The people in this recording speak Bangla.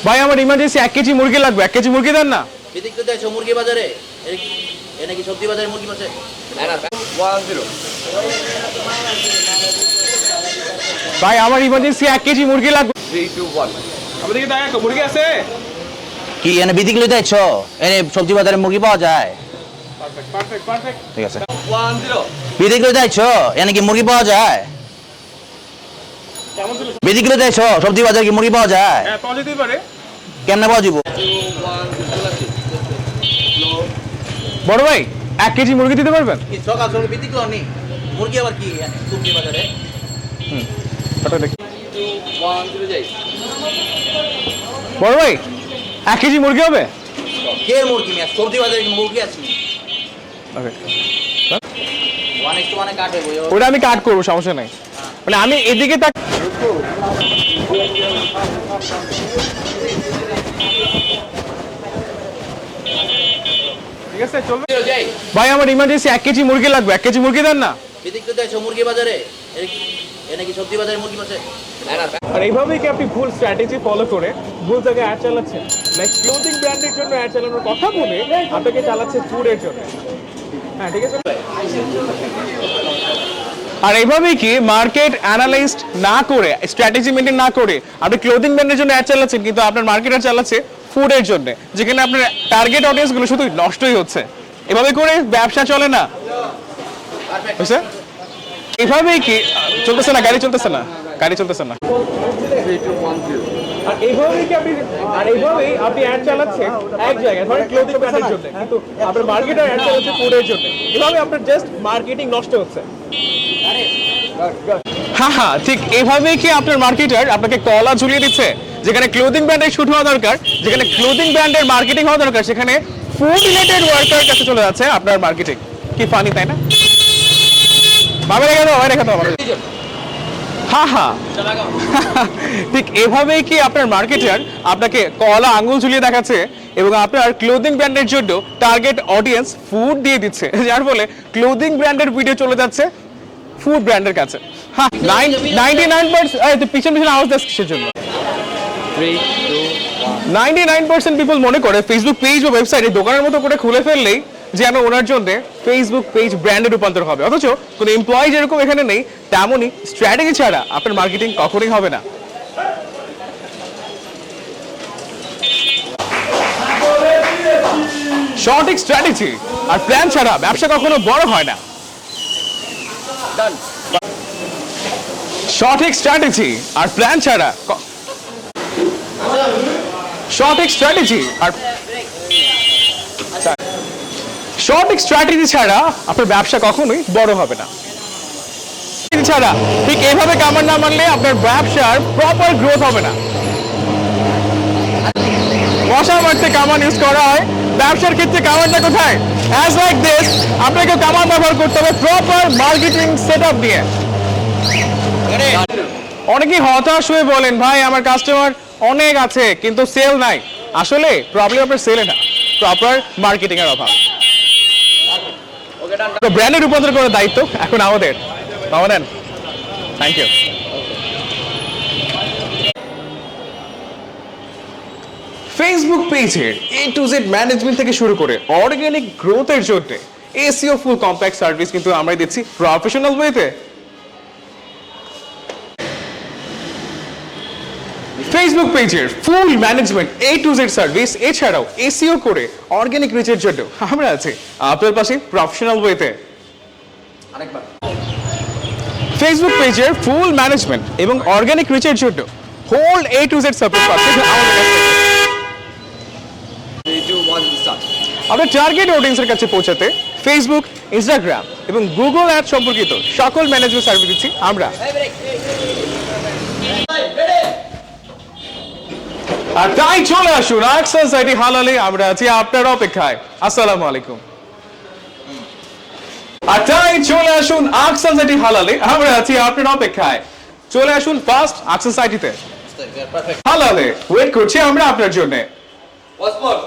ভাই আমার ইমার্জেন্সি 1 কেজি মুরগি লাগবে, 1 কেজি মুরগি দেন না। বিদিক দেছো মুরগি বাজারে এ নাকি সবজি বাজারে মুরগি আছে 10 ভাই আমার ইমার্জেন্সি 1 কেজি মুরগি লাগবে। 3 2 1 আমাদের কি দাঁড়া মুরগি আছে? কি এনে বিদিক লইতেছো এনে সবজি বাজারে মুরগি পাওয়া যায়? পারফেক্ট ঠিক আছে 10 বিদিক লইতেছো এনে কি মুরগি পাওয়া যায়? কেমন ছিল? বিদিক লইতেছো সবজি বাজারে কি মুরগি পাওয়া যায়? হ্যাঁ পাওয়া যেতেই পারে। কেমনে পাওয়া যাবে? 2 1 বড় ভাই 1 কেজি মুরগি দিতে পারবেন? কি সকাল সকাল বিদিক লনি মুরগি আবার কি সবজি বাজারে? ওটা দেখি। 2 1 0 যাই বড় ভাই 1 কেজি মুরগি হবে? কে মুরগি মিয়া সবজি বাজারে কি মুরগি আছে? ওকে 1:1 কাটে বই ওটা আমি কাট করব, সমস্যা নাই। মানে আমি এদিকে তাক ঠিক আছে চলবে। যাই ভাই আমার ইমার্জেন্সি 1 কেজি মুরগি লাগবে, 1 কেজি মুরগি দেন না। বিদিক লইতেছো মুরগি বাজারে এ নাকি সবজি বাজারে মুরগি আছে আর এইভাবেই কি আপনি ভুল স্ট্র্যাটেজি ফলো করে ভুল জায়গায় অ্যাড চালাচ্ছেন? লাইক ক্লোথিং ব্র্যান্ডের জন্য অ্যাড চালানোর কথা বলে আপনাকে চালাচ্ছে ফুডের জন্য। হ্যাঁ ঠিক আছে। আর এইভাবেই কি মার্কেট অ্যানালাইজড না করে, স্ট্র্যাটেজি মেনটেন না করে আপনি ক্লোথিং ব্র্যান্ডের জন্য অ্যাড চালাচ্ছেন, কিন্তু আপনার মার্কেটার চালাচ্ছে ফুডের জন্য, যেখানে আপনার টার্গেট অডিয়েন্সগুলো শুধু নষ্টই হচ্ছে। এভাবে করে ব্যবসা চলে না, বুঝছে? এভাবেই কি চলতেছে না, গাড়ি চলতেছে না, গাড়ি চলতেছে না। 3 2 1 0 আর এইভাবেই কি আপনি অ্যাড চালাচ্ছেন এক জায়গায়, ধরেন ক্লোথিং ব্র্যান্ডের জন্য, কিন্তু আপনার মার্কেটার অ্যাড চালাচ্ছে ফুডের জন্য। এভাবে আপনার জাস্ট মার্কেটিং নষ্ট হচ্ছে। হ্যাঁ হ্যাঁ ঠিক এইভাবেই কি আপনার মার্কেটার আপনাকে কলা ঝুলিয়ে দিচ্ছে, যেখানে ক্লোথিং ব্র্যান্ডের শুট হওয়া দরকার, যেখানে ক্লোথিং ব্র্যান্ডের মার্কেটিং হওয়া দরকার, সেখানে ফুড রিলেটেড ওয়ার্কার কাছে চলে যাচ্ছে আপনার মার্কেটিং। কি ফানি তাই না? ভাবে রেখে দাও, রেখে দাও। হ্যাঁ হ্যাঁ ঠিক এভাবেই কি আপনার মার্কেটার আপনাকে কলা আঙ্গুল ঝুলিয়ে দেখাচ্ছে এবং আপনার ক্লোথিং ব্র্যান্ডের জন্য টার্গেট অডিয়েন্স ফুড দিয়ে দিচ্ছে, যার ফলে ক্লোথিং ব্র্যান্ডের ভিডিও চলে যাচ্ছে ফুড ব্র্যান্ডের কাছে। হ্যাঁ 99% পিছন পিছন আওয়াজ দেয় কিসের জন্য? 3 2 99% পিপল মনে করে ফেসবুক পেজ বা ওয়েবসাইটে দোকানের মতো করে খুলে ফেললেই যেন ওনার জন্য ফেসবুক পেজ ব্র্যান্ডে রূপান্তর হবে, অথচ কোনো এমপ্লয়ি যেরকম এখানে নেই, তেমনই স্ট্র্যাটেজি ছাড়া আপনার মার্কেটিং কখনোই হবে না। সঠিক স্ট্র্যাটেজি আর প্ল্যান ছাড়া ব্যবসা কখনো বড় হয় না। ডান সঠিক স্ট্র্যাটেজি আর প্ল্যান ছাড়া সঠিক স্ট্র্যাটেজি আর সঠিক স্ট্র্যাটেজি ছাড়া আপনার ব্যবসা কখনোই বড় হবে না। ছাড়া ঠিক এইভাবে কামান না মারলে আপনার ব্যবসার প্রপার গ্রোথ হবে না। মশা মারতে কামান ইউজ করা হয়, ব্যবসার ক্ষেত্রে কামানটা কোথায়? অ্যাজ লাইক দিস আপনাকে কামান ব্যবহার করতে হবে প্রপার মার্কেটিং সেটআপ দিয়ে। অনেকেই হতাশ হয়ে বলেন ভাই আমার কাস্টমার অনেক আছে কিন্তু সেল নাই। আসলে প্রবলেম আপনার সেলে না, প্রপার মার্কেটিং এর অভাব। ব্র্যান্ডে রূপান্তর করার দায়িত্ব এখন আমাদের। পাওয়া থ্যাংক ইউ। ফেসবুক পেজের A to Z ম্যানেজমেন্ট থেকে শুরু করে অর্গানিক গ্রোথের জন্য এসইও ফুল কমপ্লেক্স সার্ভিস কিন্তু আমরাই দিচ্ছি প্রফেশনাল ওয়েতে। ফেসবুক পেজের ফুল management A to Z service, এছাড়াও এসইও করে অর্গানিক রিচের জন্য আমরা আছি আপনার পাশে প্রফেশনাল ওয়েতে। আরেকবার ফেসবুক পেজের ফুল ম্যানেজমেন্ট এবং অর্গানিক রিচের জন্য whole A to Z support পাচ্ছেন আমাদের কাছ থেকে। 3 2 1 স্টার্ট আপনার টার্গেট অডিয়েন্সের কাছে পৌঁছাতে ফেসবুক, ইনস্টাগ্রাম এবং গুগল অ্যাড সম্পর্কিত সকল ম্যানেজমেন্ট সার্ভিস দিচ্ছি আমরা। আর তাই চলে আসুন আকসান সাইটি হালালে, আমরা আছি আপনার অপেক্ষায়। আসসালামু আলাইকুম। আর তাই চলে আসুন আকসান সাইটি হালালে, আমরা আছি আপনার অপেক্ষায়। চলে আসুন ফার্স্ট আকসান সাইটিতে হালালে, ওয়েট করছি আমরা আপনার জন্য। পাসপোর্ট